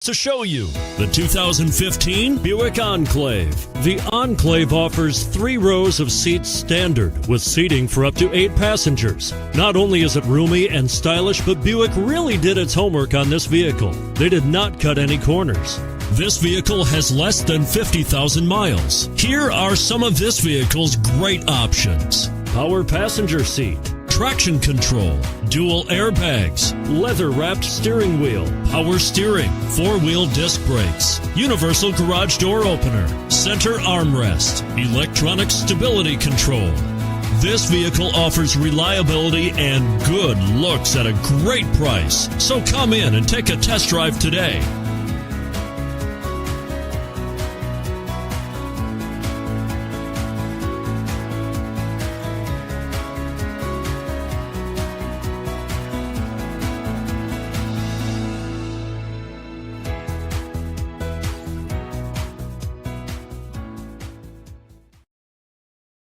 To show you the 2015 Buick Enclave. The Enclave offers 3 rows of seats standard with seating for up to 8 passengers. Not only is it roomy and stylish, but Buick really did its homework on this vehicle. They did not cut any corners. This vehicle has less than 50,000 miles. Here are some of this vehicle's great options: power passenger seat, traction control, dual airbags, leather-wrapped steering wheel, power steering, 4-wheel disc brakes, universal garage door opener, center armrest, electronic stability control. This vehicle offers reliability and good looks at a great price. So come in and take a test drive today.